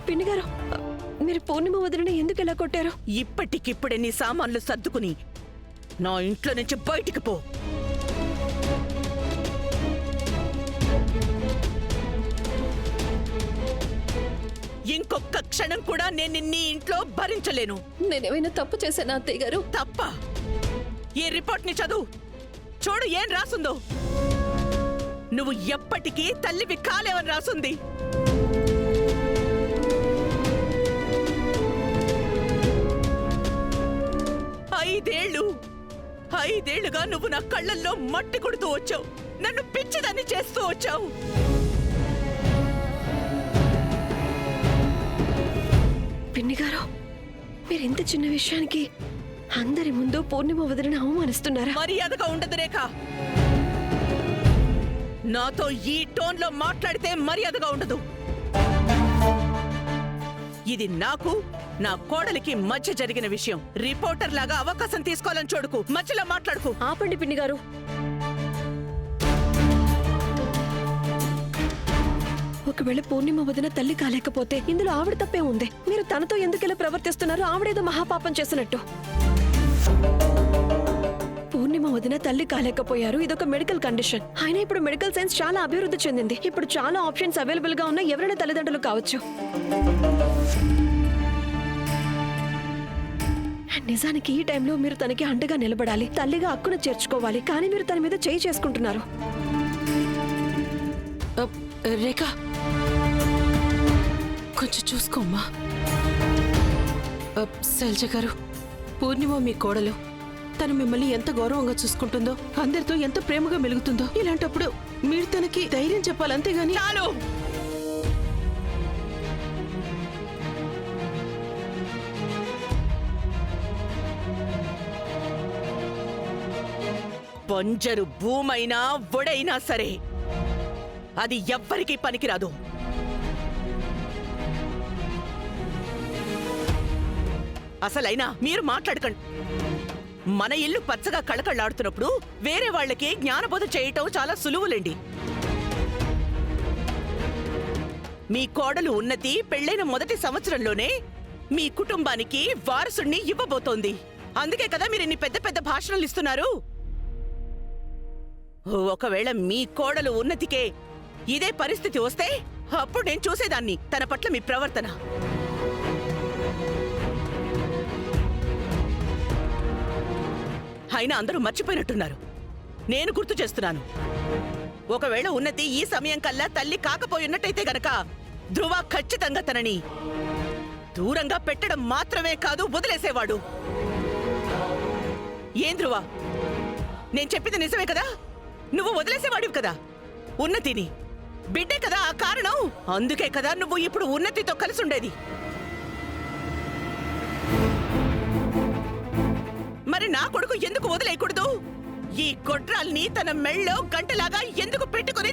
పిన్ని గారు, మీరు పూర్ణిమ వదిలిని ఎందుకు ఇలా కొట్టారు? ఇప్పటికిప్పుడే నీ సామాన్లు సర్దుకుని నా ఇంట్లో నుంచి బయటికి పో. ఇంకొక క్షణం కూడా నేను నీ ఇంట్లో భరించలేను. నేనేమైనా తప్పు చేశానా అత్తయ్య గారు? తప్ప? ఈ రిపోర్ట్ ని చదువు, చూడు ఏం రాసుందో. నువ్వు ఎప్పటికీ తల్లివి కాలేవని రాసుంది. ఐదేళ్లుగా నువ్వు నా కళ్ళల్లో మట్టి కొడుతూ వచ్చావు, నన్ను పిచ్చిదాన్ని చేస్తూ వచ్చావు. పిన్ని గారు, మీరు ఇంత చిన్న విషయానికి అందరి ముందు పూర్ణిమ వదిలిని అవమానిస్తున్నారా? మర్యాదగా ఉండదు రేఖ. నాతో ఈ టోన్లో మాట్లాడితే మర్యాదగా ఉండదు. ఇది నాకు, నా కోడలికి మధ్య జరిగిన విషయం. రిపోర్టర్ లాగా అవకాశం తీసుకోవాలని చూడకు, మధ్యలో మాట్లాడుకు. ఆపండి పిన్ని గారు. ఒకవేళ పూర్ణిమ వదిన తల్లి కాలేకపోతే ఇందులో ఆవిడ తప్పే ఉంది. మీరు తనతో ఎందుకు ఇలా ప్రవర్తిస్తున్నారు? ఆవిడేదో మహాపాపం చేసినట్టు. పూర్ణిమ వదిన తల్లి కాలేకపోయారు, ఇదొక మెడికల్ కండిషన్. అయినా ఇప్పుడు మెడికల్ సైన్స్ చాలా అభివృద్ధి చెందింది. ఇప్పుడు చాలా ఆప్షన్స్ అవైలబుల్ గా ఉన్న ఎవరైనా తల్లిదండ్రులు కావచ్చు. నిజానికి ఈ టైంలో మీరు తనకి అండగా నిలబడాలి, తల్లిగా హక్కును చేర్చుకోవాలి. కానీ మీరు తన మీద చేయి చేసుకుంటున్నారు. రేఖ, కొంచెం చూసుకోమ్మా. శైలజ గారు, పూర్ణిమ మీ కోడలు. తను మిమ్మల్ని ఎంత గౌరవంగా చూసుకుంటుందో, అందరితో ఎంత ప్రేమగా మెలుగుతుందో, ఇలాంటప్పుడు మీరు తనకి ధైర్యం చెప్పాలి, అంతేగాని. చాలు. బంజరు భూమైనా ఒడైనా సరే అది ఎవ్వరికీ పనికిరాదు. అసలైనా మీరు మాట్లాడకండి. మన ఇల్లు పచ్చగా కళకళలాడుతున్నప్పుడు వేరే వాళ్ళకి జ్ఞానబోధ చేయటం చాలా సులువులేండి. మీ కోడలు ఉన్నతి పెళ్ళైన మొదటి సంవత్సరంలోనే మీ కుటుంబానికి వారసుణ్ణి ఇవ్వబోతోంది. అందుకే కదా మీరు ఇన్ని పెద్ద పెద్ద భాషణలు ఇస్తున్నారు. ఒకవేళ మీ కోడలు ఉన్నతికే ఇదే పరిస్థితి వస్తే అప్పుడు నేను చూసేదాన్ని తన పట్ల మీ ప్రవర్తన. అయినా అందరూ మర్చిపోయినట్టున్నారు. నేను గుర్తు చేస్తున్నాను. ఒకవేళ ఉన్నతి ఈ సమయం కల్లా తల్లి కాకపోయినట్టయితే గనక ధ్రువ ఖచ్చితంగా తనని దూరంగా పెట్టడం మాత్రమే కాదు, వదిలేసేవాడు. ఏం ధ్రువ, నేను చెప్పింది నిజమే కదా? నువ్వు వదిలేసేవాడివి కదా ఉన్నతిని. బిడ్డే కదా ఆ కారణం. అందుకే కదా నువ్వు ఇప్పుడు ఉన్నతితో కలిసి ఉండేది. మరి నా కొడుకు ఎందుకు వదిలేయకూడదు? ఈ గొడ్రాల్ని తన మెళ్ళో గంటలాగా ఎందుకు పెట్టుకుని